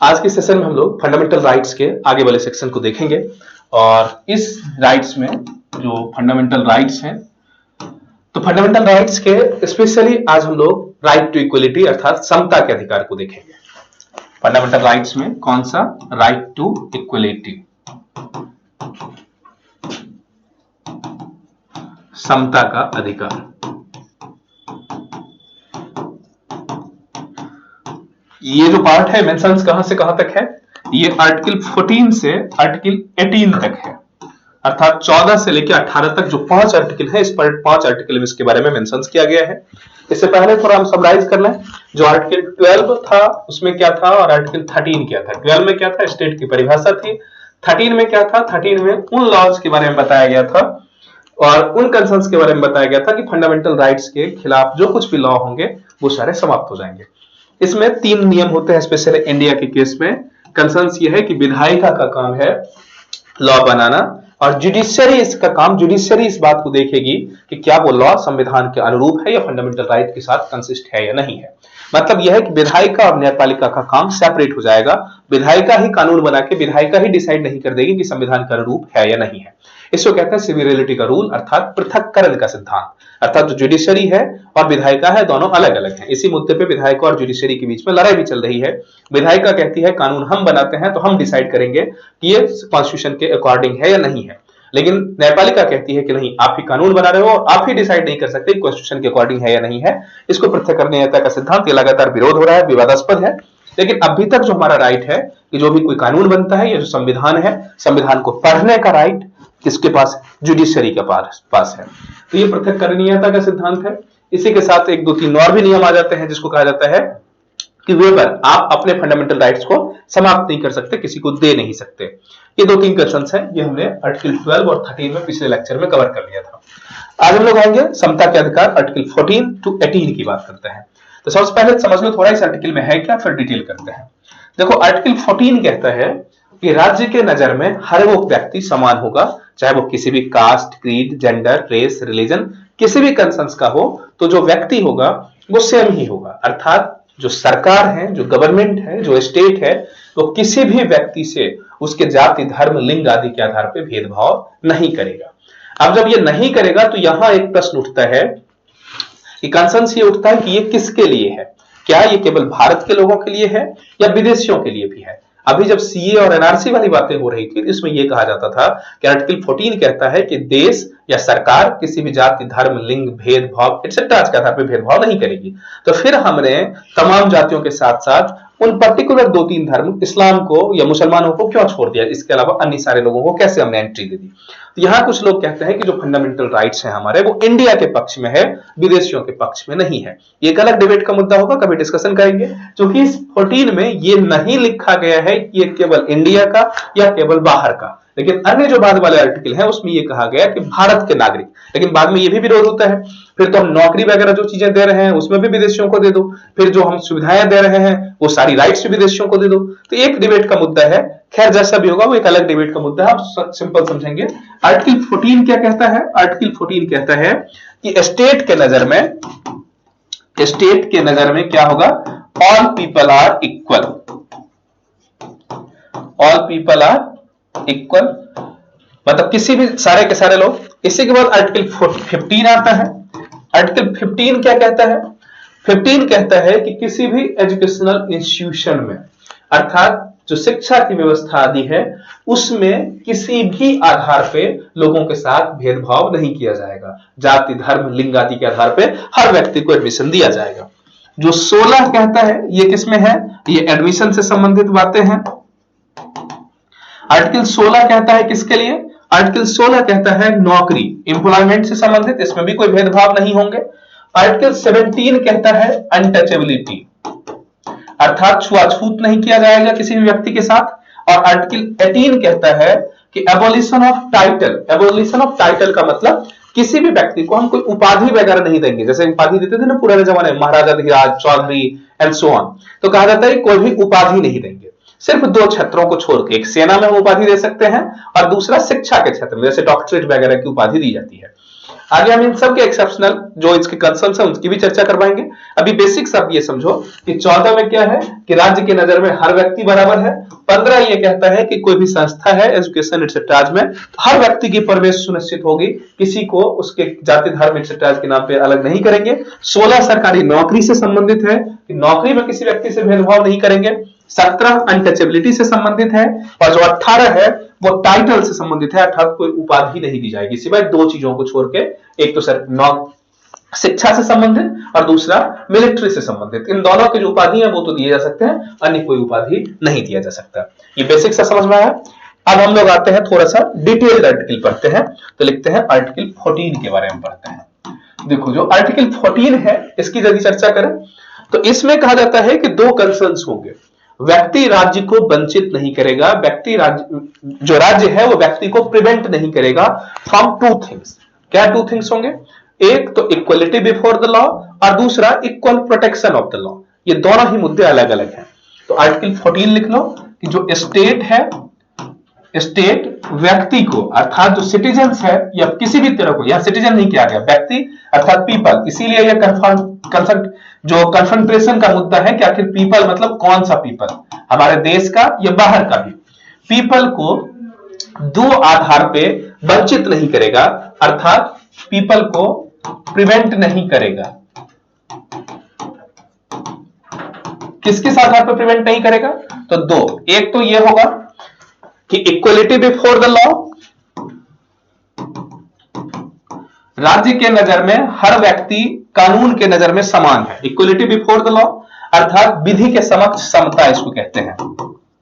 आज के सेशन में हम लोग फंडामेंटल राइट्स के आगे वाले सेक्शन को देखेंगे और इस राइट्स में जो फंडामेंटल राइट्स हैं, तो फंडामेंटल राइट्स के स्पेशली आज हम लोग राइट टू इक्वलिटी अर्थात समता के अधिकार को देखेंगे। फंडामेंटल राइट्स में कौन सा? राइट टू इक्वलिटी, समता का अधिकार। ये जो पार्ट है मेंशंस कहां से कहां तक है? ये आर्टिकल 14 से आर्टिकल 18 तक है, अर्थात 14 से लेकर 18 तक जो 5 आर्टिकल है, इस पर 5 आर्टिकल में इसके बारे में मेंशंस किया गया है। इससे पहले थोड़ा हम समराइज कर लें। जो आर्टिकल 12 था उसमें क्या था और आर्टिकल 13 क्या था। 12 में क्या था? स्टेट की परिभाषा थी। 13 में क्या था? 13 में उन लॉज के बारे में बताया गया था और उन कंसर्न्स के बारे में बताया गया था कि फंडामेंटल राइट्स के खिलाफ जो कुछ भी लॉ होंगे वो सारे समाप्त हो जाएंगे। इसमें 3 नियम होते हैं स्पेशली इंडिया के केस में। कंसर्न्स ये है कि विधायिका का काम है लॉ बनाना और जुडिशियरी इसका काम, जुडिशियरी इस बात को देखेगी कि क्या वो लॉ संविधान के अनुरूप है या फंडामेंटल राइट के साथ कंसिस्ट है या नहीं है। मतलब यह है कि विधायिका और न्यायपालिका का काम सेपरेट हो जाएगा। विधायिका ही कानून बना के विधायिका ही डिसाइड नहीं कर देगी कि संविधान के अनुरूप है या नहीं है। इसको कहते हैं सिविलिटी का रूल अर्थात पृथक्करण का सिद्धांत। अर्थात जो जुडिशियरी है और विधायिका है दोनों अलग अलग हैं। इसी मुद्दे पे विधायिका और जुडिशियरी के बीच में लड़ाई भी चल रही है। विधायिका कहती है कानून हम बनाते हैं तो हम डिसाइड करेंगे कि ये कॉन्स्टिट्यूशन के अकॉर्डिंग है या नहीं है, लेकिन न्यायपालिका कहती है कि नहीं, आप ही कानून बना रहे हो और आप ही डिसाइड नहीं कर सकते कॉन्स्टिट्यूशन के अकॉर्डिंग है या नहीं है। इसको पृथक्करणीयता का सिद्धांत, ये लगातार विरोध हो रहा है, विवादास्पद है। लेकिन अभी तक जो हमारा राइट है कि जो भी कोई कानून बनता है, ये जो संविधान है, संविधान को पढ़ने का राइट किसके पास है? जुडिशियरी के पास है। तो ये पृथक्करणीयता का सिद्धांत है। इसी के साथ 1 2 3 और भी नियम आ जाते हैं जिसको कहा जाता है कि वेबर, आप अपने फंडामेंटल राइट्स को समाप्त नहीं कर सकते, किसी को दे नहीं सकते। ये 2-3 क्वेश्चंस हैं, ये हमने आर्टिकल 12 और 13 में पिछले लेक्चर में कवर कर लिया था। आज हम लोग आएंगे समता के अधिकार आर्टिकल 14 टू 18 की बात करते हैं। तो सबसे पहले समझ लो थोड़ा इस आर्टिकल में है क्या, फिर डिटेल करते हैं। देखो आर्टिकल 14 कहता है कि राज्य के नजर में हर वो व्यक्ति समान होगा, चाहे वो किसी भी caste, creed, gender, race, religion, किसी भी कंसर्न्स का हो, तो जो व्यक्ति होगा वो सेम ही होगा। अर्थात जो सरकार है, जो गवर्नमेंट है, जो स्टेट है, वो किसी भी व्यक्ति से उसके जाति, धर्म, लिंग आदि के आधार पर भेदभाव नहीं करेगा। अब जब ये नहीं करेगा तो यहां एक प्रश्न उठता है कि कंसर्न्स ये उठता है कि ये किसके लिए है? क्या ये केवल भारत के लोगों के लिए है या विदेशियों के लिए भी है? अभी जब सीए और एनआरसी वाली बातें हो रही थी इसमें यह कहा जाता था कि आर्टिकल 14 कहता है कि देश या सरकार किसी भी जाति, धर्म, लिंग, भेदभाव एक्सेट्रा के आधार पर भेदभाव नहीं करेगी। तो फिर हमने तमाम जातियों के साथ साथ उन पर्टिकुलर 2-3 धर्म, इस्लाम को या मुसलमानों को क्यों छोड़ दिया? इसके अलावा अन्य सारे लोगों को कैसे हमने एंट्री दे दी? तो यहां कुछ लोग कहते हैं कि जो फंडामेंटल राइट्स हैं हमारे, वो इंडिया के पक्ष में है, विदेशियों के पक्ष में नहीं है। ये एक अलग डिबेट का मुद्दा होगा, कभी डिस्कशन करेंगे। क्योंकि इस 14 में ये नहीं लिखा गया है कि ये केवल इंडिया का या केवल बाहर का, लेकिन अन्य जो बाद वाले आर्टिकल है उसमें ये कहा गया कि भारत के नागरिक। लेकिन बाद में ये भी विरोध होता है, फिर तो हम नौकरी वगैरह जो चीजें दे रहे हैं उसमें भी विदेशियों को दे दो, फिर जो हम सुविधाएं दे रहे हैं वो सारी राइट्स भी विदेशियों को दे दो। तो एक डिबेट का मुद्दा है। खैर जैसा भी होगा वो एक अलग डिबेट का मुद्दा है, आप सिंपल समझेंगे। आर्टिकल 14 क्या कहता है? आर्टिकल 14 कहता है कि स्टेट के नजर में क्या होगा? All people are equal, all people are equal, मतलब किसी भी, सारे के सारे लोग। इसी के बाद आर्टिकल 15 आता है। आर्टिकल 15 क्या कहता है? 15 कहता है कि किसी भी एजुकेशनल इंस्टीट्यूशन में, अर्थात जो शिक्षा की व्यवस्था आदि है, उसमें किसी भी आधार पे लोगों के साथ भेदभाव नहीं किया जाएगा। जाति, धर्म, लिंग आदि के आधार पे हर व्यक्ति को एडमिशन दिया जाएगा। जो 16 कहता है ये किसमें है? ये एडमिशन से संबंधित बातें हैं। आर्टिकल 16 कहता है किसके लिए? आर्टिकल 16 कहता है नौकरी, एम्प्लॉयमेंट से संबंधित, इसमें भी कोई भेदभाव नहीं होंगे। आर्टिकल 17 कहता है अनटचेबिलिटी, अर्थात छुआछूत नहीं किया जाएगा किसी भी व्यक्ति के साथ। और आर्टिकल 18 कहता है कि abolition of title. Abolition of title का मतलब किसी भी व्यक्ति को हम कोई उपाधि वगैरह नहीं देंगे। जैसे उपाधि देते थे ना पुराने जमाने में, Maharaja Dhiraj, Chaudhary and so on, तो कहा जाता है कोई भी उपाधि नहीं देंगे। सिर्फ 2 क्षेत्रों को छोड़ के, एक सेना में हम उपाधि दे सकते हैं और दूसरा शिक्षा के क्षेत्र में, जैसे डॉक्टरेट वगैरह की उपाधि दी जाती है। आगे हम इन सब के एक्सेप्शनल जो इसके कंसर्न्स है उनकी भी चर्चा करवाएंगे। अभी बेसिक्स आप ये समझो कि 14 में क्या है कि राज्य के नजर में हर व्यक्ति बराबर है। 15 ये कहता है कि कोई भी संस्था है एजुकेशन एक्सेट्रा में हर व्यक्ति की प्रवेश सुनिश्चित होगी, किसी को उसके जाति धर्म एक्सेट्रा के नाम पे अलग नहीं करेंगे। 16 सरकारी नौकरी से संबंधित है कि नौकरी में किसी व्यक्ति से भेदभाव नहीं करेंगे। 17 अनटचेबिलिटी से संबंधित है और जो 18 है वो टाइटल से संबंधित है, अर्थात कोई उपाधि नहीं दी जाएगी सिवाय दो चीजों को छोड़ के, एक तो सर शिक्षा से संबंधित और दूसरा मिलिट्री से संबंधित। इन दोनों की जो उपाधि है वो तो दिए जा सकते हैं, अन्य कोई उपाधि नहीं दिया जा सकता। ये बेसिक सा समझ में आया। अब हम लोग आते हैं थोड़ा सा डिटेल्ड आर्टिकल पढ़ते हैं, तो लिखते हैं आर्टिकल 14 के बारे में पढ़ते हैं। देखो जो आर्टिकल 14 है इसकी यदि चर्चा करें तो इसमें कहा जाता है कि दो कंसर्न्स होंगे। व्यक्ति राज्य को वंचित नहीं करेगा, व्यक्ति राज्य जो राज्य है वो व्यक्ति को प्रिवेंट नहीं करेगा फ्रॉम टू थिंग्स। क्या टू थिंग्स होंगे? एक तो इक्वलिटी बिफोर द लॉ और दूसरा equal protection of the law. ये दोनों ही मुद्दे अलग अलग हैं। तो आर्टिकल 14 लिख लो कि जो स्टेट है, स्टेट व्यक्ति को अर्थात जो सिटीजन्स है या किसी भी तरह को, यह सिटीजन नहीं किया गया, व्यक्ति अर्थात पीपल, इसीलिए यह जो कन्फ्रंटेशन का मुद्दा है कि आखिर पीपल मतलब कौन सा पीपल, हमारे देश का या बाहर का भी, पीपल को दो आधार पे वंचित नहीं करेगा, अर्थात पीपल को प्रिवेंट नहीं करेगा। किस आधार पर प्रिवेंट नहीं करेगा? तो दो, एक तो यह होगा कि इक्वलिटी बिफोर द लॉ, राज्य के नजर में हर व्यक्ति कानून के नजर में समान है। इक्वलिटी बिफोर द लॉ अर्थात विधि के समक्ष समता, इसको कहते हैं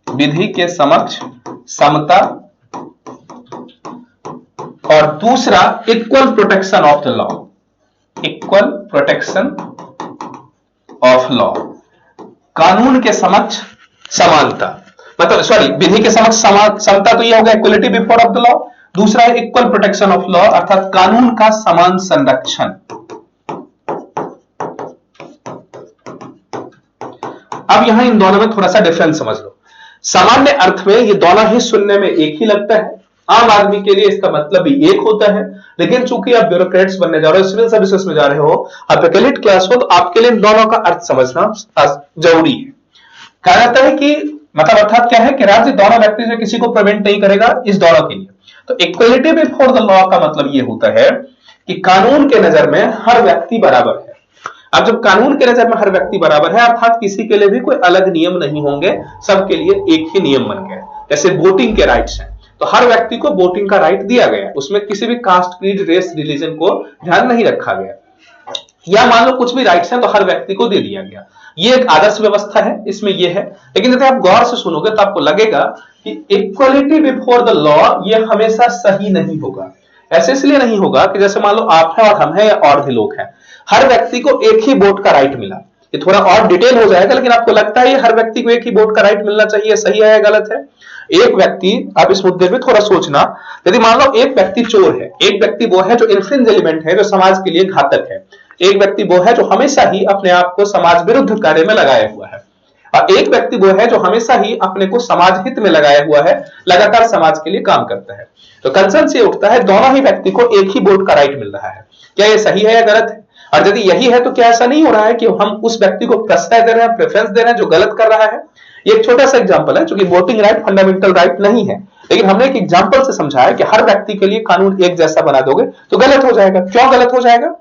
विधि के समक्ष समता। और दूसरा equal protection of the law, equal protection of law, कानून के समक्ष समानता, मतलब सॉरी विधि के समक्ष समता, तो यह हो गया equality before of the law. दूसरा है इक्वल प्रोटेक्शन ऑफ लॉ अर्थात कानून का समान संरक्षण। अब यहां इन दोनों में थोड़ा सा डिफरेंस समझ लो। सामान्य अर्थ में ये दोनों ही सुनने में एक ही लगता है, आम आदमी के लिए इसका मतलब भी एक होता है, लेकिन चूंकि आप ब्यूरोक्रेट्स बनने जा रहे हो, सिविल सर्विसेज में जा रहे हो, आप एलिट क्लास हो, तो आपके लिए इन दोनों का अर्थ समझना जरूरी है। कहा जाता है कि मतलब अर्थात क्या है कि राज्य दोनों व्यक्ति से किसी को प्रिवेंट नहीं करेगा इस दोनों के लिए। तो इक्वलिटी बिफोर द लॉ का मतलब यह होता है कि कानून के नजर में हर व्यक्ति बराबर है। अब जब कानून के नजर में हर व्यक्ति बराबर है अर्थात किसी के लिए भी कोई अलग नियम नहीं होंगे, सबके लिए एक ही नियम बन गया। जैसे वोटिंग के राइट्स हैं तो हर व्यक्ति को वोटिंग का राइट दिया गया, उसमें किसी भी कास्ट, क्रीड, रेस, रिलीजन को ध्यान नहीं रखा गया, या मान लो कुछ भी राइट्स हैं तो हर व्यक्ति को दे दिया गया। ये एक आदर्श व्यवस्था है, इसमें ये है। लेकिन यदि आप गौर से सुनोगे तो आपको लगेगा कि इक्वलिटी बिफोर द लॉ ये हमेशा सही नहीं होगा। ऐसे इसलिए नहीं होगा कि जैसे मान लो आप हैं और हम हैं या और भी लोग हैं, हर व्यक्ति को एक ही वोट का राइट मिला। ये थोड़ा और डिटेल हो जाएगा, लेकिन आपको लगता है हर व्यक्ति को एक ही वोट का राइट मिलना चाहिए, सही है या गलत है? एक व्यक्ति, आप इस मुद्दे में थोड़ा सोचना, यदि मान लो एक व्यक्ति चोर है, एक व्यक्ति वो है जो इन्फ्रिंज एलिमेंट है, जो समाज के लिए घातक है, एक व्यक्ति वो है जो हमेशा ही अपने आप को समाज विरुद्ध कार्य में लगाया हुआ है, और एक व्यक्ति वो है जो हमेशा ही अपने को समाज हित में लगाया हुआ है, लगातार समाज के लिए काम करता है। तो कंसर्न से उठता है दोनों ही व्यक्ति को एक ही वोट का राइट मिल रहा है, क्या ये सही है या गलत है? और यदि यही है तो क्या ऐसा नहीं हो रहा है कि हम उस व्यक्ति को प्रश्रय दे रहे हैं, प्रेफरेंस दे रहे हैं जो गलत कर रहा है? ये एक छोटा सा एग्जांपल है, क्योंकि वोटिंग राइट फंडामेंटल राइट नहीं है, लेकिन हमने एक एग्जांपल से समझाया कि हर व्यक्ति के लिए कानून एक जैसा बना दोगे तो गलत हो जाएगा। क्यों गलत हो जाएगा?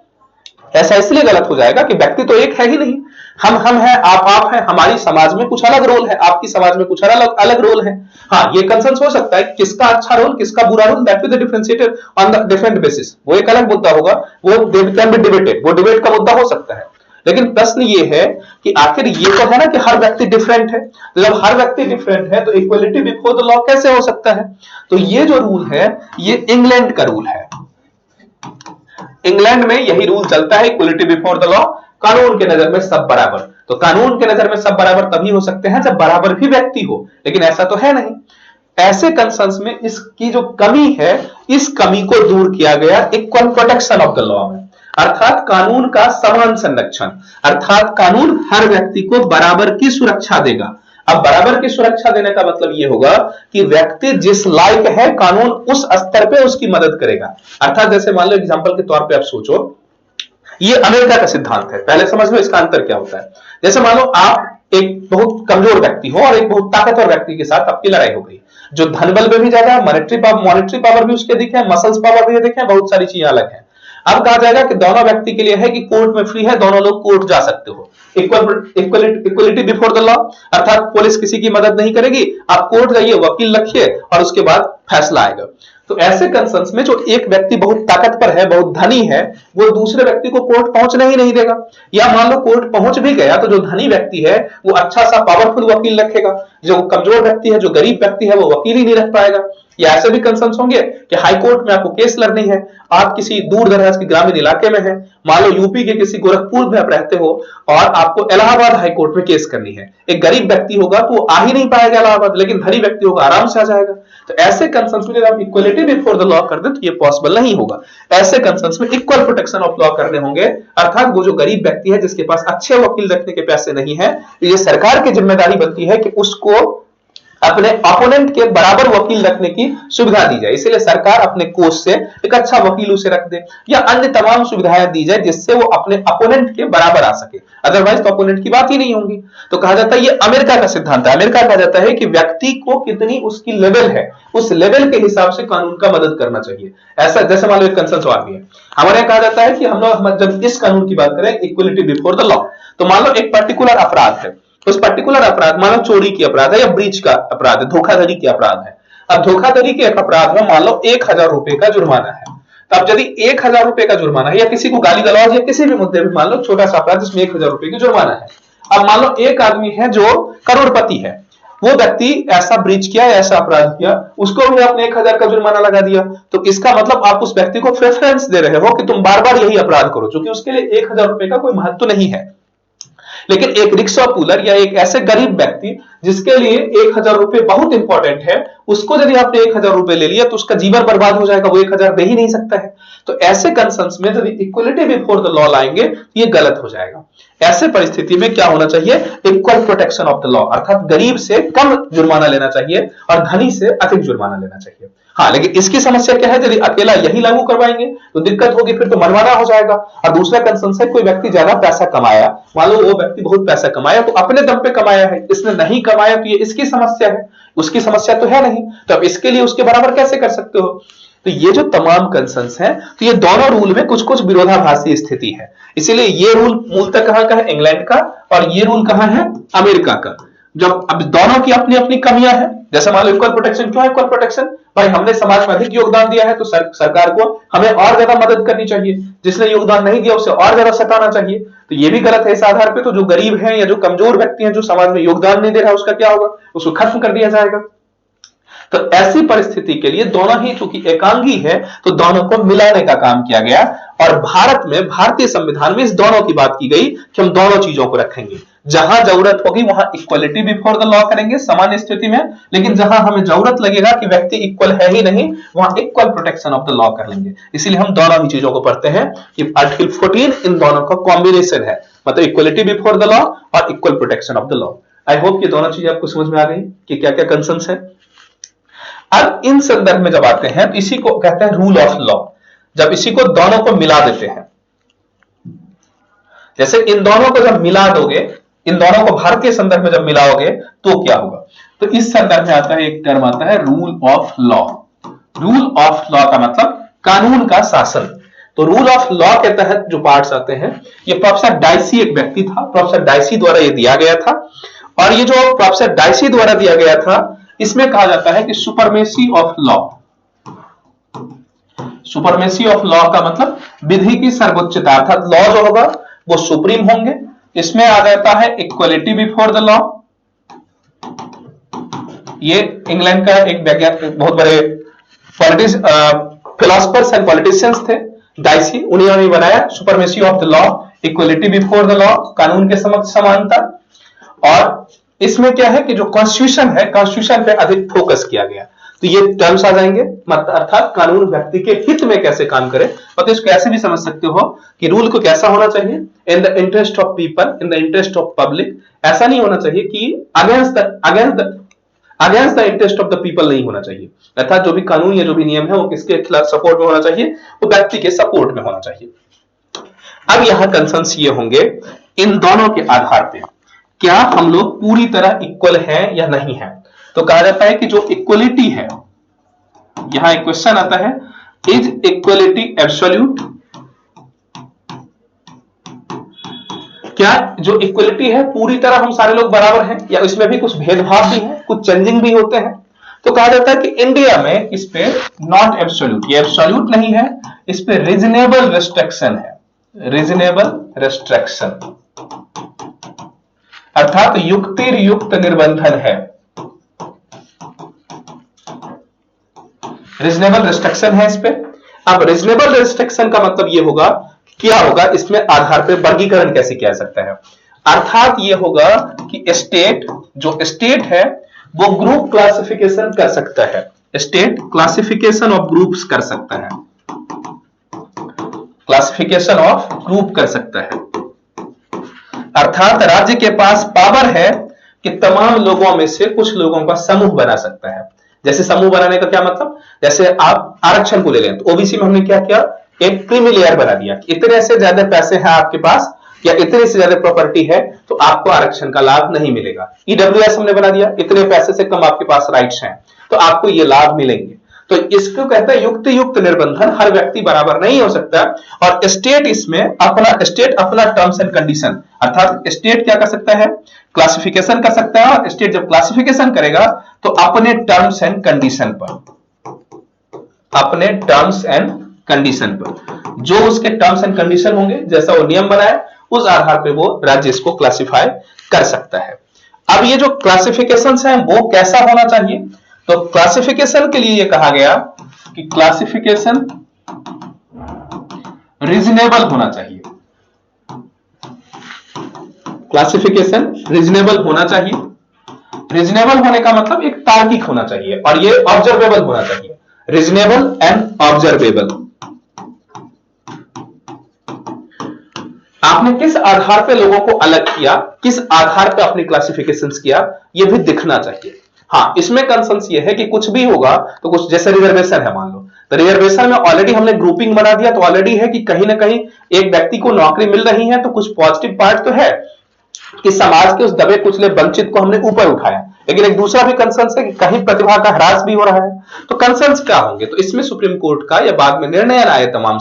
ऐसा इसलिए गलत हो जाएगा कि व्यक्ति तो एक है ही नहीं, हम हैं, आप हैं, हमारी समाज में कुछ अलग रोल है, आपकी समाज में कुछ अलग रोल है। हाँ, ये कंसर्न हो सकता है किसका अच्छा रोल, किसका बुरा role, that will be differentiated on the different basis, वो एक अलग मुद्दा होगा, वो कैन बी डिबेटेड, वो डिबेट का मुद्दा हो सकता है। लेकिन प्रश्न ये है कि आखिर ये तो है ना कि हर व्यक्ति डिफरेंट है, तो जब हर व्यक्ति डिफरेंट है तो इक्वलिटी बिफोर द लॉ कैसे हो सकता है? तो ये जो रूल है ये इंग्लैंड का रूल है। इंग्लैंड में यही रूल चलता है, इक्वलिटी बिफोर द लॉ, कानून के नजर में सब बराबर। तो कानून के नजर में सब बराबर तभी हो सकते हैं जब बराबर भी व्यक्ति हो, लेकिन ऐसा तो है नहीं। ऐसे कंसर्न्स में इसकी जो कमी है, इस कमी को दूर किया गया equal protection of the law में, अर्थात कानून का समान संरक्षण, अर्थात कानून हर व्यक्ति को बराबर की सुरक्षा देगा। अब बराबर की सुरक्षा देने का मतलब यह होगा कि व्यक्ति जिस लायक है कानून उस स्तर पे उसकी मदद करेगा। अर्थात जैसे मान लो एग्जांपल के तौर पे आप सोचो, ये अमेरिका का सिद्धांत है, पहले समझ लो इसका अंतर क्या होता है। जैसे मान लो आप एक बहुत कमजोर व्यक्ति हो और एक बहुत ताकतवर व्यक्ति के साथ आपकी लड़ाई हो गई, जो धन बल में भी ज्यादा है, मॉनेटरी पावर भी उसके अधिक है, मसल्स पावर भी अधिक है, बहुत सारी चीजें अलग है। अब कहा जाएगा कि दोनों व्यक्ति के लिए है कि कोर्ट में फ्री है, दोनों लोग कोर्ट जा सकते हो, इक्वलिटी बिफोर द लॉ, अर्थात पुलिस किसी की मदद नहीं करेगी, आप कोर्ट जाइए, वकील रखिए और उसके बाद फैसला आएगा। तो ऐसे कंसर्न्स में जो एक व्यक्ति बहुत ताकतवर है, बहुत धनी है, वो दूसरे व्यक्ति को कोर्ट पहुंचने ही नहीं देगा, या मान लो कोर्ट पहुंच भी गया तो जो धनी व्यक्ति है वो अच्छा सा पावरफुल वकील रखेगा, जो कमजोर व्यक्ति है, जो गरीब व्यक्ति है, वो वकील ही नहीं रख पाएगा। या ऐसे भी कंसर्न्स होंगे कि हाई कोर्ट में आपको केस लड़नी है, आप किसी दूर दराज के ग्रामीण इलाके में हैं, मान लो यूपी के किसी गोरखपुर में आप रहते हो और आपको इलाहाबाद हाई कोर्ट में केस करनी है। एक गरीब व्यक्ति होगा तो वो आ ही नहीं पाएगा इलाहाबाद, लेकिन धनी व्यक्ति होगा आराम से आ जाएगा। तो ऐसे कंसर्न्स में जब आप इक्वलिटी बिफोर द लॉ कर दे तो ये पॉसिबल नहीं होगा। ऐसे कंसर्न्स में इक्वल प्रोटेक्शन ऑफ लॉ करने होंगे, अर्थात वो जो गरीब व्यक्ति है जिसके पास अच्छे वकील रखने के पैसे नहीं है, ये सरकार की जिम्मेदारी बनती है कि उसको अपने अपोनेंट के बराबर वकील रखने की सुविधा दी जाए। इसलिए सरकार अपने कोष से एक अच्छा वकील उसे रख दे या अन्य तमाम सुविधाएं दी जाए जिससे वो अपने अपोनेंट के बराबर आ सके, अदरवाइज तो अपोनेंट की बात ही नहीं होगी। तो कहा जाता है ये अमेरिका का सिद्धांत है। अमेरिका कहा जाता है कि व्यक्ति को कितनी उसकी लेवल है उस लेवल के हिसाब से कानून का मदद करना चाहिए। ऐसा जैसे मान लो एक कंसर्न और भी है, हमारे यहाँ कहा जाता है कि हम लोग जब इस कानून की बात करें इक्वलिटी बिफोर द लॉ, तो मान लो एक पर्टिकुलर अपराध है, उस पर्टिकुलर अपराध, मान लो चोरी की अपराध है या ब्रीच का अपराध है, धोखाधड़ी की अपराध है। अब धोखाधड़ी के एक अपराध में मान लो 1000 रुपए का जुर्माना है। तो अब यदि 1000 रुपए का जुर्माना है या किसी को गाली गलौज या किसी भी मुद्दे में मान लो छोटा सा अपराध जिसमें 1000 रुपए की जुर्माना है। अब मान लो एक आदमी है जो करोड़पति है, वो व्यक्ति ऐसा ब्रीच किया, ऐसा अपराध किया, उसको भी आपने 1000 का जुर्माना लगा दिया। तो इसका मतलब आप उस व्यक्ति को प्रेफरेंस दे रहे हो कि तुम बार बार यही अपराध करो, क्योंकि उसके लिए 1000 रुपए का कोई महत्व नहीं है। लेकिन एक रिक्शा पुलर या एक ऐसे गरीब व्यक्ति जिसके लिए 1000 रुपए बहुत इंपॉर्टेंट है, उसको यदि आपने 1000 रुपए ले लिया तो उसका जीवन बर्बाद हो जाएगा, वो 1000 दे ही नहीं सकता है। तो ऐसे कंसर्न्स में यदि इक्वलिटी बिफोर द लॉ लाएंगे ये गलत हो जाएगा। ऐसे परिस्थिति में क्या होना चाहिए, equal protection of the law, अर्थात गरीब से कम जुर्माना लेना चाहिए और धनी से अधिक जुर्माना लेना चाहिए। हाँ, लेकिन इसकी समस्या क्या है, यदि अकेला यही लागू करवाएंगे तो दिक्कत होगी, फिर तो मनमाना हो जाएगा। और दूसरा कंसर्न है, कोई व्यक्ति ज्यादा पैसा कमाया, मान लो वो व्यक्ति बहुत पैसा कमाया तो अपने दम पे कमाया है, इसने नहीं कमाया तो ये इसकी समस्या है, उसकी समस्या तो है नहीं, तो अब इसके लिए उसके बराबर कैसे कर सकते हो। तो ये जो तमाम कंसर्न्स हैं, तो ये दोनों रूल में कुछ कुछ विरोधाभासी स्थिति है। इसीलिए ये रूल मूलतः कहां का है, इंग्लैंड का, और ये रूल कहां है, अमेरिका का। जब अब दोनों की अपनी अपनी कमियां हैं, जैसे मान लो इक्वल प्रोटेक्शन, क्यों इक्वल प्रोटेक्शन, भाई हमने समाज में अधिक योगदान दिया है तो सरकार को हमें और ज्यादा मदद करनी चाहिए, जिसने योगदान नहीं दिया उसे और ज्यादा सताना चाहिए। तो ये भी गलत है इस आधार पे। तो जो गरीब है या जो कमजोर व्यक्ति है जो समाज में योगदान नहीं दे रहा है उसका क्या होगा, उसको खत्म कर दिया जाएगा। तो ऐसी परिस्थिति के लिए दोनों ही चूंकि एकांगी है तो दोनों को मिलाने का काम किया गया, और भारत में भारतीय संविधान में इस दोनों की बात की गई कि हम दोनों चीजों को रखेंगे। जहां जरूरत होगी वहां इक्वलिटी बिफोर द लॉ करेंगे सामान्य स्थिति में, लेकिन जहां हमें जरूरत लगेगा कि व्यक्ति इक्वल है ही नहीं, वहां equal protection of the law कर लेंगे। इसीलिए हम दोनों ही चीजों को पढ़ते हैं कि आर्टिकल 14 इन दोनों का कॉम्बिनेशन है, मतलब इक्वलिटी बिफोर द लॉ और equal protection of the law. I hope ये दोनों चीजें आपको समझ में आ गई कि क्या क्या कंसर्न्स है। अब इन संदर्भ में जब आते हैं तो इसी को कहते हैं रूल ऑफ लॉ। जब इसी को दोनों को मिला देते हैं, जैसे इन दोनों को जब मिला दोगे, इन दोनों को भारतीय संदर्भ में जब मिलाओगे तो क्या होगा, तो इस संदर्भ में आता है एक टर्म आता है rule of law. Rule of law का मतलब कानून का शासन। तो रूल ऑफ लॉ के तहत जो पार्ट्स आते हैं, ये प्रोफेसर डाइसी एक व्यक्ति था, प्रोफेसर डाइसी द्वारा ये दिया गया था, और ये जो प्रोफेसर डाइसी द्वारा दिया गया था इसमें कहा जाता है कि supremacy of law. Supremacy of law का मतलब विधि की सर्वोच्चता, अर्थात लॉ जो होगा वो सुप्रीम होंगे। इसमें आ जाता है इक्वलिटी बिफोर द लॉ। ये इंग्लैंड का एक वैज्ञानिक, बहुत बड़े फिलोसफर्स एंड पॉलिटिशियंस थे, डाइसी, उन्होंने बनाया supremacy of the law, equality before the law, कानून के समक्ष समानता। और इसमें क्या है कि जो कॉन्स्टिट्यूशन है, कॉन्स्टिट्यूशन पे अधिक फोकस किया गया। तो ये टर्म्स आ जाएंगे, अर्थात कानून व्यक्ति के हित में कैसे काम करे। मतलब इसको ऐसे भी समझ सकते हो कि रूल को कैसा होना चाहिए, in the interest of people, in the interest of public. ऐसा नहीं होना चाहिए कि against the interest of the people नहीं होना चाहिए, अर्थात जो भी कानून या जो भी नियम है वो किसके खिलाफ सपोर्ट में होना चाहिए, वो व्यक्ति के सपोर्ट में होना चाहिए। अब यहां कंसर्न्स ये होंगे इन दोनों के आधार पे, क्या हम लोग पूरी तरह इक्वल हैं या नहीं है। तो कहा जाता है कि जो इक्वलिटी है, यहां एक क्वेश्चन आता है, इज इक्वलिटी एब्सोल्यूट, क्या जो इक्वलिटी है पूरी तरह हम सारे लोग बराबर हैं या इसमें भी कुछ भेदभाव भी है, कुछ चेंजिंग भी होते हैं। तो कहा जाता है कि इंडिया में इस पे नॉट एब्सोल्यूट, ये एब्सोल्यूट नहीं है, इस पे रीजनेबल रेस्ट्रिक्शन है, रीजनेबल रेस्ट्रिक्शन, अर्थात युक्तियुक्त निर्बंधन है, रीजनेबल रेस्ट्रिक्शन है इस पे। अब रीजनेबल रेस्ट्रिक्शन का मतलब ये होगा, क्या होगा इसमें आधार पे वर्गीकरण कैसे किया जा सकता है, अर्थात ये होगा कि स्टेट, जो स्टेट है वो ग्रुप क्लासिफिकेशन कर सकता है, स्टेट क्लासिफिकेशन ऑफ ग्रुप्स कर सकता है, क्लासिफिकेशन ऑफ ग्रुप कर सकता है, अर्थात राज्य के पास पावर है कि तमाम लोगों में से कुछ लोगों का समूह बना सकता है। जैसे समूह बनाने का क्या मतलब, जैसे आप आरक्षण को ले लें तो ओबीसी में हमने क्या किया, एक क्रीमी लेयर बना दिया, इतने से ज्यादा पैसे हैं आपके पास या इतने से ज्यादा प्रॉपर्टी है तो आपको आरक्षण का लाभ नहीं मिलेगा। ईडब्ल्यूएस हमने बना दिया, इतने पैसे से कम आपके पास राइट्स हैं तो आपको ये लाभ मिलेंगे। तो इसको कहता है युक्त युक्त निर्बंधन, हर व्यक्ति बराबर नहीं हो सकता। और स्टेट इसमें अपना टर्म्स एंड कंडीशन, अर्थात स्टेट क्या कर सकता है, क्लासिफिकेशन कर सकता है, और स्टेट जब क्लासिफिकेशन करेगा तो अपने टर्म्स एंड कंडीशन पर, अपने टर्म्स एंड कंडीशन पर, जो उसके टर्म्स एंड कंडीशन होंगे, जैसा वो नियम बनाए उस आधार पे वो राज्य इसको क्लासिफाई कर सकता है। अब ये जो क्लासिफिकेशन है वो कैसा होना चाहिए, तो क्लासिफिकेशन के लिए ये कहा गया कि क्लासिफिकेशन रीजनेबल होना चाहिए, क्लासिफिकेशन रीजनेबल होना चाहिए। रीजनेबल होने का मतलब एक तार्किक होना चाहिए और ये ऑब्जर्वेबल होना चाहिए, रीजनेबल एंड ऑब्जर्वेबल। आपने किस आधार पे लोगों को अलग किया, किस आधार पे अपनी क्लासिफिकेशंस किया, ये भी दिखना चाहिए। हाँ, इसमें कंसर्न्स ये है कि कुछ भी होगा तो कुछ, जैसे रिजर्वेशन है मान लो, तो रिजर्वेशन में ऑलरेडी हमने ग्रुपिंग बना दिया तो ऑलरेडी है कि कहीं ना कहीं एक व्यक्ति को नौकरी मिल रही है, तो कुछ पॉजिटिव पार्ट तो है कि समाज के उस दबे कुचले वंचित को हमने ऊपर उठाया। लेकिन एक दूसरा भी कंसर्न्स है कि कहीं प्रतिभा का ह्रास भी हो रहा है। तो कंसर्न्स क्या होंगे, तो इसमें सुप्रीम कोर्ट का या बाद में निर्णय आए तमाम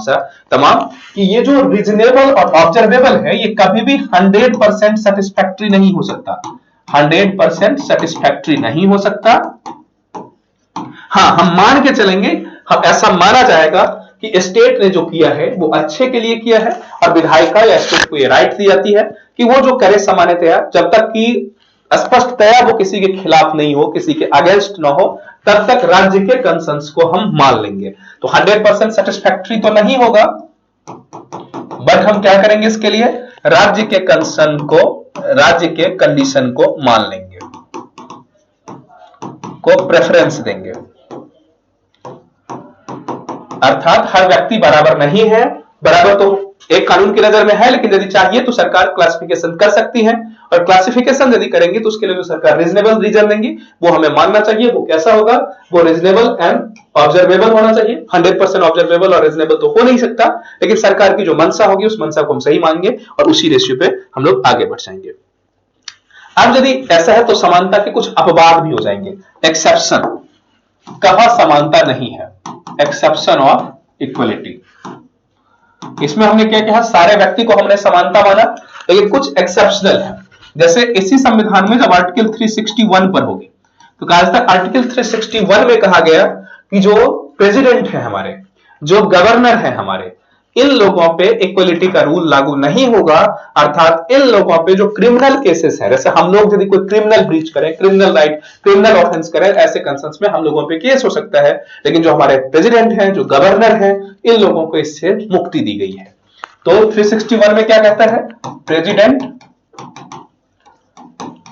कि ये जो रीजनेबल और ऑब्जर्वेबल है ये कभी भी 100% सेटिस्फैक्ट्री नहीं हो सकता, 100% सेटिस्फैक्ट्री नहीं हो सकता। हाँ, हम मान के चलेंगे, हम ऐसा माना जाएगा कि स्टेट ने जो किया है वो अच्छे के लिए किया है और विधायिका या स्टेट को ये राइट दी जाती है कि वो जो करे सामान्यतया, जब तक कि स्पष्टतया वो किसी के खिलाफ नहीं हो, किसी के अगेंस्ट ना हो, तब तक राज्य के कंसर्न्स को हम मान लेंगे। तो 100% सेटिस्फैक्ट्री तो नहीं होगा, बट हम क्या करेंगे इसके लिए, राज्य के कंसर्न को, राज्य के कंडीशन को मान लेंगे, को प्रेफरेंस देंगे। अर्थात हर व्यक्ति बराबर नहीं है, बराबर तो एक कानून की नजर में है, लेकिन यदि चाहिए तो सरकार क्लासिफिकेशन कर सकती है, और क्लासिफिकेशन यदि करेंगे तो उसके लिए जो सरकार रीजनेबल रीजन देंगी वो हमें मानना चाहिए। वो कैसा होगा, वो रीजनेबल एंड ऑब्जर्वेबल होना चाहिए। 100% ऑब्जर्वेबल और रीजनेबल तो हो नहीं सकता, लेकिन सरकार की जो मंशा होगी उस मंशा को हम सही मानेंगे और उसी रेशियो पे हम लोग आगे बढ़ जाएंगे। अब यदि ऐसा है तो समानता के कुछ अपवाद भी हो जाएंगे, एक्सेप्शन, कहां समानता नहीं है, एक्सेप्शन ऑफ इक्वलिटी। इसमें हमने क्या किया, सारे व्यक्ति को हमने समानता माना, लेकिन कुछ एक्सेप्शनल है। जैसे इसी संविधान में जब आर्टिकल 361 पर होगी तो कहा जाता है, आर्टिकल 361 में कहा गया कि जो प्रेसिडेंट है हमारे, जो गवर्नर है हमारे, इन लोगों पे इक्वलिटी का रूल लागू नहीं होगा। अर्थात इन लोगों पे जो क्रिमिनल केसेस है, जैसे हम लोग यदि कोई क्रिमिनल ब्रीच करें, क्रिमिनल राइट, क्रिमिनल ऑफेंस करें, ऐसे कंसर्न्स में हम लोगों पे केस हो सकता है, लेकिन जो हमारे प्रेसिडेंट हैं, जो गवर्नर हैं, इन लोगों को इससे मुक्ति दी गई है। तो 361 में क्या कहता है, प्रेसिडेंट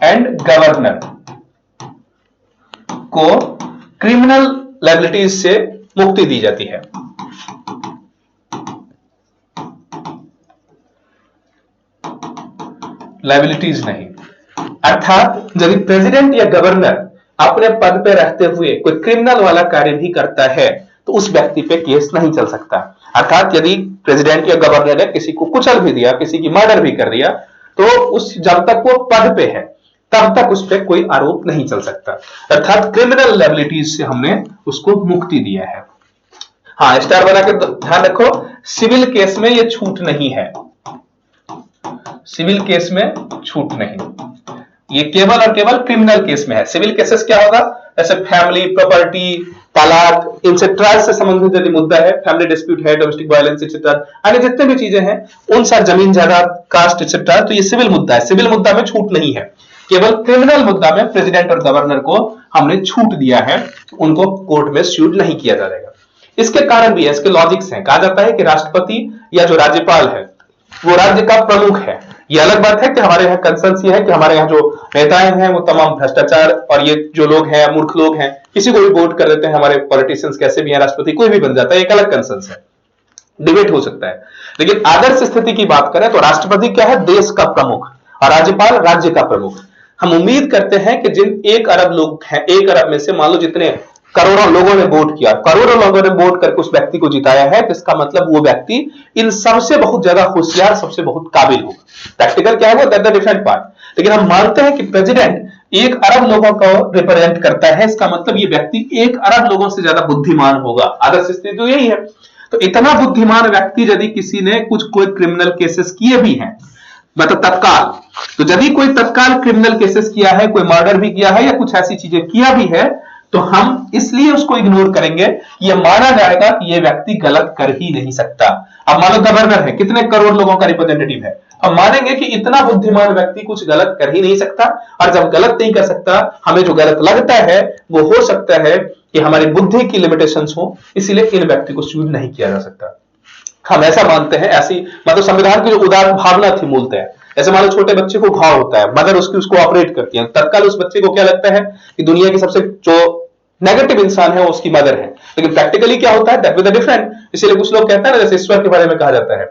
एंड गवर्नर को क्रिमिनल लायबिलिटीज से मुक्ति दी जाती है। लायबिलिटीज नहीं, अर्थात यदि प्रेसिडेंट या गवर्नर अपने पद पे रहते हुए कोई क्रिमिनल वाला कार्य भी करता है तो उस व्यक्ति पे केस नहीं चल सकता। अर्थात यदि प्रेसिडेंट या गवर्नर ने किसी को कुचल भी दिया, किसी की मर्डर भी कर दिया, तो उस जब तक वो पद पे है तब तक उस पर कोई आरोप नहीं चल सकता। अर्थात क्रिमिनल लायबिलिटीज से हमने उसको मुक्ति दिया है। हाँ, स्टार बना के ध्यान रखो, सिविल केस में ये छूट नहीं है, सिविल केस में छूट नहीं, ये केवल और केवल क्रिमिनल केस में है। सिविल केसेस क्या होगा, जैसे फैमिली, प्रॉपर्टी, तलाक, इनसे ट्रायल से संबंधित यदि मुद्दा है, फैमिली डिस्प्यूट है, डोमेस्टिक वायलेंस एक्सेट्रा, अन्य जितने भी चीजें हैं, उन साथ जमीन जायदाद, कास्ट एक्सेट्रा, तो ये सिविल मुद्दा है। सिविल मुद्दा में छूट नहीं है, केवल क्रिमिनल मुद्दा में प्रेसिडेंट और गवर्नर को हमने छूट दिया है, उनको कोर्ट में स्यूट नहीं किया जाएगा। इसके कारण भी है, इसके लॉजिक्स हैं। कहा जाता है कि राष्ट्रपति या जो राज्यपाल है वो राज्य का प्रमुख है। ये अलग बात है कि हमारे यहाँ कंसर्न ये है कि हमारे यहाँ जो नेताएं हैं वो तमाम भ्रष्टाचार और ये जो लोग हैं मूर्ख लोग हैं, किसी को भी वोट कर देते हैं, हमारे पॉलिटिशियंस कैसे भी हैं, राष्ट्रपति कोई भी बन जाता है, एक अलग कंसर्न है, डिबेट हो सकता है। लेकिन आदर्श स्थिति की बात करें तो राष्ट्रपति क्या है, देश का प्रमुख, और राज्यपाल राज्य का प्रमुख। हम उम्मीद करते हैं कि जिन 1 अरब लोग हैं, 1 अरब में से मान लो जितने करोड़ों लोगों ने वोट किया, करोड़ों लोगों ने वोट करके उस व्यक्ति को जिताया है, तो इसका मतलब वो व्यक्ति इन सबसे बहुत ज्यादा होशियार, सबसे बहुत काबिल होगा। प्रैक्टिकल क्या है वो दैट द डिफरेंट पार्ट। लेकिन हम मानते हैं कि प्रेसिडेंट 1 अरब लोगों को रिप्रेजेंट करता है, इसका मतलब ये व्यक्ति 1 अरब लोगों से ज्यादा बुद्धिमान होगा। आदर्श स्थिति तो यही है। तो इतना बुद्धिमान व्यक्ति यदि किसी ने कोई क्रिमिनल केसेस किए भी हैं, मतलब तत्काल, तो यदि कोई तत्काल क्रिमिनल केसेस किया है, कोई मर्डर भी किया है या कुछ ऐसी चीजें किया भी है, तो हम इसलिए उसको इग्नोर करेंगे, यह माना जाएगा कि यह व्यक्ति गलत कर ही नहीं सकता। अब मान लो गवर्नर है, कितने करोड़ लोगों का रिप्रेजेंटेटिव है, हम मानेंगे कि इतना बुद्धिमान व्यक्ति कुछ गलत कर ही नहीं सकता, और जब गलत नहीं कर सकता, हमें जो गलत लगता है वो हो सकता है कि हमारी बुद्धि की लिमिटेशंस हो, इसीलिए इन व्यक्ति को सूट नहीं किया जा सकता। हम ऐसा मानते हैं, ऐसी मतलब संविधान की जो उदार भावना थी मूलतः। ऐसे मान लो छोटे बच्चे को घाव होता है, मदर उसको ऑपरेट करती है, तत्काल उस बच्चे को क्या लगता है कि दुनिया की सबसे जो नेगेटिव इंसान है वो उसकी मदर है। लेकिन प्रैक्टिकली क्या होता है, दैट विद अ डिफरेंट। इसीलिए कुछ लोग कहते हैं ना, जैसे ईश्वर के बारे में कहा जाता है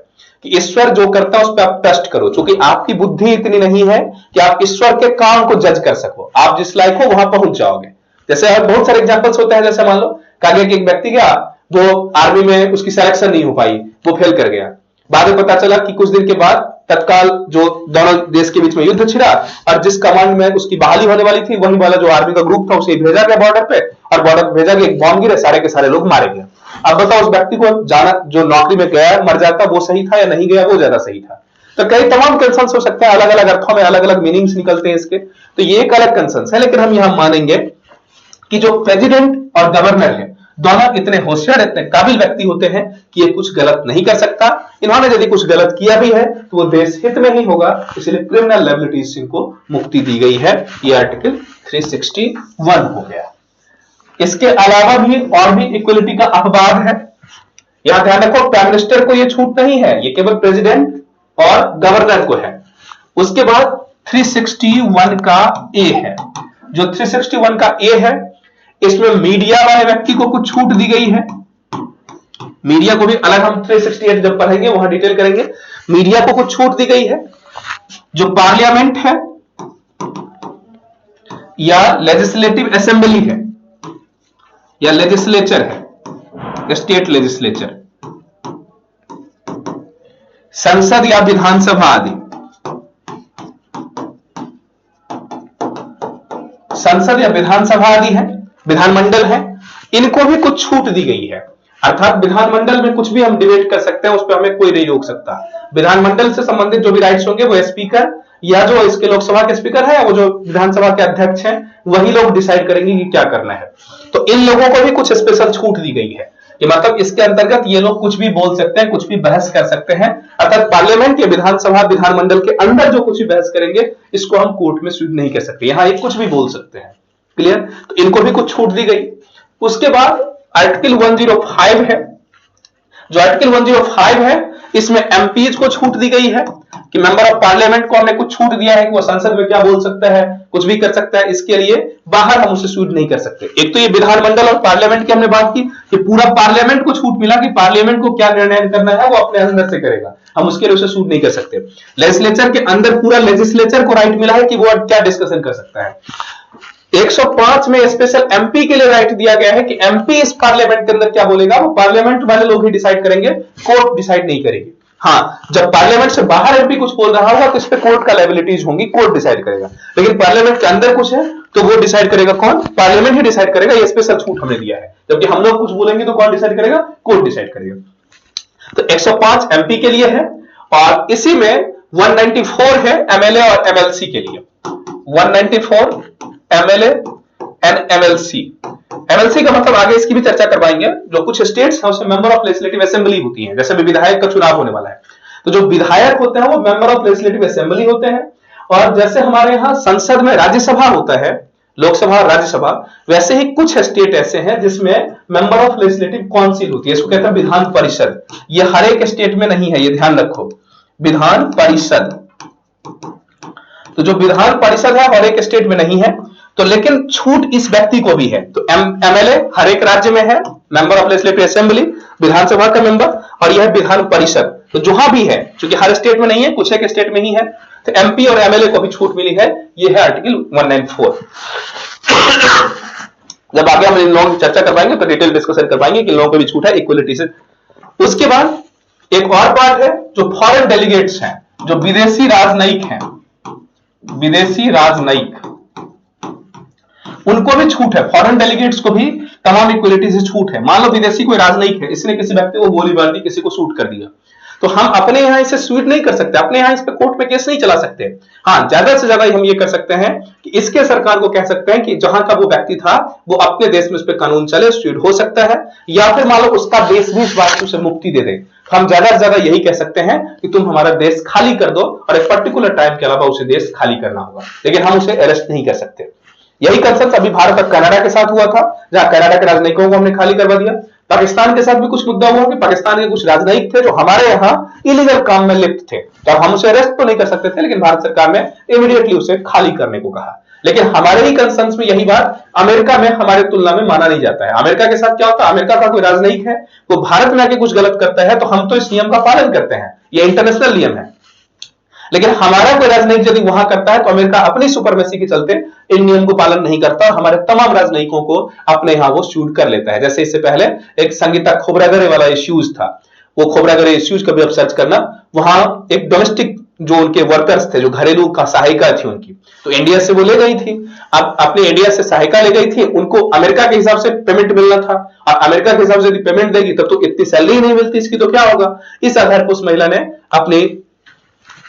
कि ईश्वर जो करता है उस पर आप ट्रस्ट करो, क्योंकि आपकी बुद्धि इतनी नहीं है कि आप ईश्वर के काम को जज कर सको। आप जिस लायक हो वहां पहुंच जाओगे। जैसे बहुत सारे एग्जांपल्स होते हैं, जैसे मान लो कागे कि एक व्यक्ति गया, वो आर्मी में उसकी सिलेक्शन नहीं हो पाई, वो फेल कर गया। बाद में पता चला कि कुछ दिन के बाद तत्काल जो दोनों देश के बीच में युद्ध छिड़ा, और जिस कमांड में उसकी बहाली होने वाली थी, वही वाला जो आर्मी का ग्रुप था उसे भेजा गया बॉर्डर पे, और बॉर्डर भेजा गया, एक बॉम्ब गिरे, सारे के सारे लोग मारे गए। अब बताओ उस व्यक्ति को जाना, जो नौकरी में गया मर जाता, वो सही था या नहीं गया, वो ज्यादा सही था? तो कई तमाम कंसर्न्स हो सकते हैं, अलग अलग अर्थों में अलग अलग मीनिंग्स निकलते हैं इसके, तो ये एक अलग कंसर्न्स है। लेकिन हम यहां मानेंगे कि जो प्रेसिडेंट और गवर्नर है दोनों इतने होशियार, इतने काबिल व्यक्ति होते हैं कि ये कुछ गलत नहीं कर सकता। इन्होंने यदि कुछ गलत किया भी है तो वो देश हित में ही होगा, इसलिए क्रिमिनल लायबिलिटीज से इनको मुक्ति दी गई है। ये आर्टिकल 361 हो गया। इसके अलावा भी और भी इक्वलिटी का अपवाद है। यहां ध्यान रखो, प्राइम मिनिस्टर को ये छूट नहीं है, ये केवल प्रेसिडेंट और गवर्नर को है। उसके बाद 361 का ए है। जो 361 का ए है, इसमें मीडिया वाले व्यक्ति को कुछ छूट दी गई है। मीडिया को भी अलग हम 368 जब पढ़ेंगे वहां डिटेल करेंगे। मीडिया को कुछ छूट दी गई है। जो पार्लियामेंट है या लेजिस्लेटिव असेंबली है या लेजिस्लेचर है, स्टेट लेजिस्लेचर, संसद या विधानसभा आदि, संसद या विधानसभा आदि है, विधानमंडल है, इनको भी कुछ छूट दी गई है। अर्थात विधानमंडल में कुछ भी हम डिबेट कर सकते हैं, उस पर हमें कोई नहीं रोक सकता। विधानमंडल से संबंधित जो भी राइट्स होंगे वो स्पीकर या जो इसके लोकसभा के स्पीकर है, वो जो विधानसभा के अध्यक्ष हैं, वही लोग डिसाइड करेंगे कि क्या करना है। तो इन लोगों को भी कुछ स्पेशल छूट दी गई है। कि मतलब इसके अंतर्गत ये लोग कुछ भी बोल सकते हैं, कुछ भी बहस कर सकते हैं। अर्थात पार्लियामेंट या विधानसभा विधानमंडल के अंदर जो कुछ भी बहस करेंगे, इसको हम कोर्ट में स्वीट नहीं कर सकते। यहां ये कुछ भी बोल सकते हैं। क्लियर? तो इनको भी कुछ छूट दी गई। उसके बाद आर्टिकल 105 है। जो आर्टिकल 105 है, इसमें एमपीज को छूट दी गई है कि मेंबर ऑफ पार्लियामेंट को हमने कुछ छूट दिया है कि वो संसद में क्या बोल सकता है, कुछ भी कर सकता है, इसके लिए बाहर हम उसे सूट नहीं कर सकते। एक तो ये विधानमंडल और पार्लियामेंट की हमने बात की कि पूरा पार्लियामेंट को छूट मिला कि पार्लियामेंट को क्या निर्णय करना है वो अपने अंदर से करेगा, हम उसके लिए उसे सूट नहीं कर सकते। लेजिस्लेचर के अंदर पूरा लेजिस्लेचर को राइट मिला है कि वो क्या डिस्कशन कर सकता है। 105 में स्पेशल एमपी के लिए राइट दिया गया है कि एमपी इस पार्लियामेंट के अंदर क्या बोलेगा वो पार्लियामेंट वाले लोग ही डिसाइड करेंगे, कोर्ट डिसाइड नहीं करेगी। हाँ, जब पार्लियामेंट से बाहर एमपी कुछ बोल रहा होगा तो इस पे कोर्ट का लायबिलिटीज होंगी, कोर्ट डिसाइड करेगा। लेकिन पार्लियामेंट के अंदर कुछ है तो वो डिसाइड करेगा कौन, पार्लियामेंट ही डिसाइड करेगा। ये स्पेशल छूट हमने दिया है। जबकि हम लोग कुछ बोलेंगे तो कौन डिसाइड करेगा, कोर्ट डिसाइड करेगा। तो 105 एमपी के लिए है और इसी में 194 है एमएलए और एमएलसी के लिए। 194 एमएलए एंड एमएलसी। एमएलसी का मतलब आगे इसकी भी चर्चा करवाएंगे। जो कुछ स्टेट्स हैं उसमें मेंबर ऑफ लेजिस्लेटिव असेंबली होती है, जैसे भी विधायक का चुनाव होने वाला है तो जो विधायक होते हैं वो मेंबर ऑफ लेजिस्लेटिव असेंबली होते हैं। और जैसे हमारे यहां संसद में राज्यसभा होता है, लोकसभा और राज्यसभा, वैसे ही कुछ स्टेट ऐसे हैं जिसमें मेंबर ऑफ लेजिस्लेटिव काउंसिल होती है, इसको कहते हैं विधान परिषद। ये हर एक स्टेट में नहीं है, ये ध्यान रखो, विधान परिषद। तो जो विधान परिषद है हर एक स्टेट में नहीं है, तो लेकिन छूट इस व्यक्ति को भी है। तो एमएलए हर एक राज्य में है, मेंबर ऑफ लेजिस्लेटिव असेंबली, विधानसभा का मेंबर, और यह विधान परिषद तो जहां भी है, क्योंकि हर स्टेट में नहीं है, कुछ एक स्टेट में ही है, तो एमपी और एमएलए को भी छूट मिली है। यह है आर्टिकल 194। जब आगे हम इन लोगों की चर्चा करवाएंगे तो डिटेल डिस्कशन करवाएंगे कि लोगों को भी छूट है इक्वलिटी से। उसके बाद एक और पार्ट है जो फॉरेन डेलीगेट्स हैं, जो विदेशी राजनयिक हैं, विदेशी राजनयिक, उनको भी छूट है। फॉरेन डेलीगेट्स को भी तमाम इक्वलिटी से छूट है। मान लो विदेशी कोई राजनयिक है, इसने किसी व्यक्ति को गोली मार दी, किसी को शूट कर दिया, तो हम अपने यहां इसे स्वीट नहीं कर सकते, अपने यहां इस पे कोर्ट में केस नहीं चला सकते। हाँ, ज्यादा से ज्यादा हम ये कर सकते हैं कि इसके सरकार को कह सकते हैं कि जहां का वो व्यक्ति था वो अपने देश में उस पर कानून चले, स्वीट हो सकता है, या फिर मान लो उसका देश भी इस बात से मुक्ति दे दे। हम ज्यादा से ज्यादा यही कह सकते हैं कि तुम हमारा देश खाली कर दो, और एक पर्टिकुलर टाइम के अलावा उसे देश खाली करना होगा, लेकिन हम उसे अरेस्ट नहीं कर सकते। यही कंसेप्ट अभी भारत और कनाडा के साथ हुआ था, जहां कनाडा के राजनयिकों को हमने खाली करवा दिया। पाकिस्तान के साथ भी कुछ मुद्दा हुआ कि पाकिस्तान के कुछ राजनयिक थे जो हमारे यहाँ इलीगल काम में लिप्त थे, तो हम उसे अरेस्ट तो नहीं कर सकते थे, लेकिन भारत सरकार ने इमीडिएटली उसे खाली करने को कहा। लेकिन हमारे ही कंसर्न्स में यही बात अमेरिका में हमारे तुलना में माना नहीं जाता है। अमेरिका के साथ क्या होता है, अमेरिका का कोई राजनयिक है वो भारत में आके कुछ गलत करता है तो हम तो इस नियम का पालन करते हैं, ये इंटरनेशनल नियम है। लेकिन हमारा कोई राजनयिक यदि वहां करता है तो अमेरिका अपनी सुपरमेसी के चलते इन नियम को पालन नहीं करता और हमारे तमाम राजनयिकों को अपने यहां वो शूट कर लेता है। जैसे इससे पहले एक संगीता खोबरागड़े वाला इश्यूज था, वो खोबरागड़े इश्यूज कभी आप सर्च करना, वहां एक डोमेस्टिक जो उनके वर्कर्स थे, जो घरेलू का सहायिका थी उनकी, तो इंडिया से वो ले गई थी। अब अपने इंडिया से सहायिका ले गई थी, उनको अमेरिका के हिसाब से पेमेंट मिलना था, और अमेरिका के हिसाब से यदि पेमेंट देगी तब तो इतनी सैलरी नहीं मिलती इसकी, तो क्या होगा। इस आधार पर उस महिला ने अपनी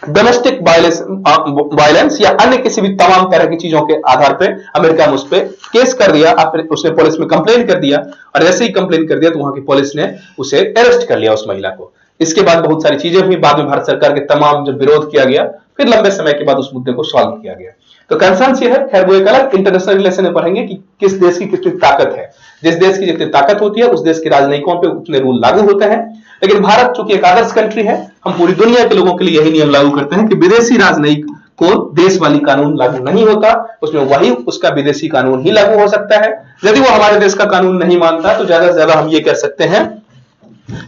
डोमेस्टिक वायलेंस या अन्य किसी भी तमाम तरह की चीजों के आधार पे अमेरिका में उस पर केस कर दिया, उसने पुलिस में कंप्लेन कर दिया, और जैसे ही कंप्लेन कर दिया तो वहां की पुलिस ने उसे अरेस्ट कर लिया उस महिला को। इसके बाद बहुत सारी चीजें हुई, बाद में भारत सरकार के तमाम जब विरोध किया गया, फिर लंबे समय के बाद उस मुद्दे को सॉल्व किया गया। तो कंसर्न ये है, खैर वो एक अलग इंटरनेशनल रिलेशन में पढ़ेंगे कि किस देश की कितनी ताकत है। जिस देश की जितनी ताकत होती है उस देश के राजनयिकों पे उतने रूल लागू होते हैं। लेकिन भारत चूंकि एक आदर्श कंट्री है, हम पूरी दुनिया के लोगों के लिए यही नियम लागू करते हैं कि विदेशी राजनयिक को देश वाली कानून लागू नहीं होता, उसमें वही उसका विदेशी कानून ही लागू हो सकता है। यदि वो हमारे देश का कानून नहीं मानता तो ज्यादा से ज्यादा हम ये कह सकते हैं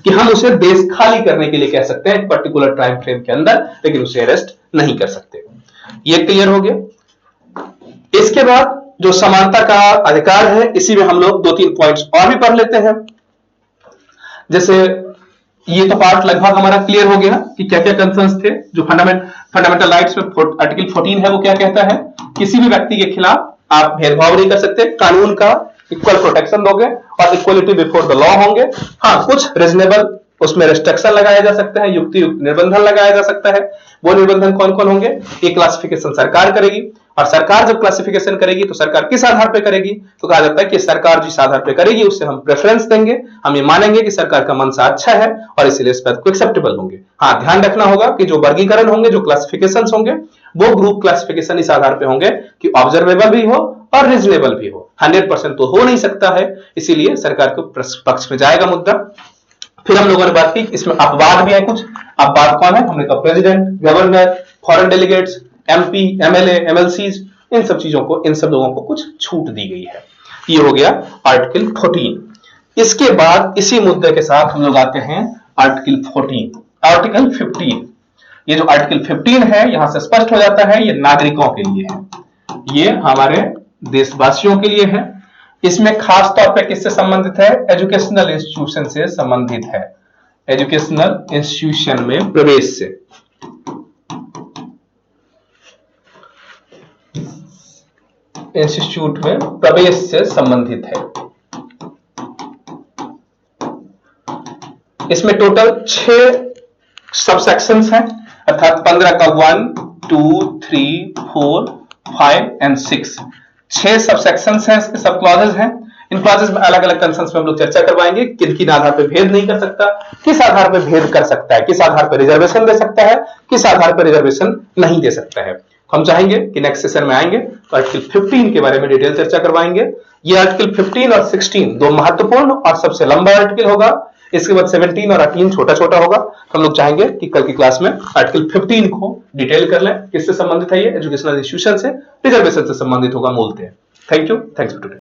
कि हम उसे देश खाली करने के लिए कह सकते हैं एक पर्टिकुलर टाइम फ्रेम के अंदर, लेकिन उसे अरेस्ट नहीं कर सकते। ये क्लियर हो गया। इसके बाद जो समानता का अधिकार है, इसी में हम लोग 2-3 पॉइंट्स और भी पढ़ लेते हैं। जैसे ये तो पार्ट लगभग हमारा क्लियर हो गया कि क्या क्या कंसर्न्स थे। जो फंडामेंटल राइट्स में आर्टिकल 14 है वो क्या कहता है, किसी भी व्यक्ति के खिलाफ आप भेदभाव नहीं कर सकते, कानून का इक्वल प्रोटेक्शन दोगे और इक्वलिटी बिफोर द लॉ होंगे। हाँ, कुछ रीजनेबल उसमें रेस्ट्रिक्शन लगाया जा सकता है, युक्ति युक्त निर्बंधन लगाया जा सकता है। वो निर्बंधन कौन कौन होंगे, ये क्लासिफिकेशन सरकार करेगी, और सरकार जब क्लासिफिकेशन करेगी तो सरकार किस आधार पर करेगी, तो कहा जाता है कि सरकार जिस आधार पर करेगी उससे हम प्रेफरेंस देंगे, हम ये मानेंगे कि सरकार का मनसा अच्छा है और इसलिए इस बात को एक्सेप्टेबल होंगे। हाँ, ध्यान रखना होगा कि जो वर्गीकरण होंगे, जो क्लासिफिकेशन होंगे, वो ग्रुप क्लासिफिकेशन इस आधार पर होंगे कि ऑब्जर्वेबल भी हो और रीजनेबल भी हो। 100% तो हो नहीं सकता है, इसीलिए सरकार को पक्ष में जाएगा मुद्दा। फिर हम लोगों ने बात की इसमें अपवाद भी है कुछ। अपवाद कौन है? हमने कहा president, governor, foreign delegates, MP, MLA, MLCs, इन सब चीजों को, इन सब लोगों को कुछ छूट दी गई है। ये हो गया आर्टिकल 14। इसके बाद इसी मुद्दे के साथ हम लोग आते हैं आर्टिकल 14, आर्टिकल 15। ये जो आर्टिकल 15 है, यहां से स्पष्ट हो जाता है ये नागरिकों के लिए है, ये हमारे देशवासियों के लिए है। इसमें खास तौर पे किससे संबंधित है? एजुकेशनल इंस्टीट्यूशन से संबंधित है, एजुकेशनल इंस्टीट्यूशन में प्रवेश से। इंस्टीट्यूट में प्रवेश से संबंधित है। इसमें टोटल 6 सबसेक्शंस हैं, अर्थात 15 का 1, 2, 3, 4, 5 एंड 6, 6 सबसेक्शंस हैं, इसके सब क्लॉजेस हैं। इन क्लॉजेस में अलग अलग कंसर्न्स पे हम लोग चर्चा करवाएंगे, किन किन आधार पर भेद नहीं कर सकता, किस आधार पर भेद कर सकता है, किस आधार पर रिजर्वेशन दे सकता है, किस आधार पर रिजर्वेशन नहीं दे सकता है। हम चाहेंगे कि नेक्स्ट सेशन में आएंगे तो आर्टिकल 15 के बारे में डिटेल चर्चा करवाएंगे। ये आर्टिकल 15 और 16 दो महत्वपूर्ण और सबसे लंबा आर्टिकल होगा। इसके बाद 17 और 18 छोटा छोटा होगा। हम लोग चाहेंगे कि कल की क्लास में आर्टिकल 15 को डिटेल कर लें, किससे संबंधित है, ये एजुकेशनल इंस्टीट्यूशन से, रिजर्वेशन से संबंधित होगा मूलतः। Thank you, thanks for today.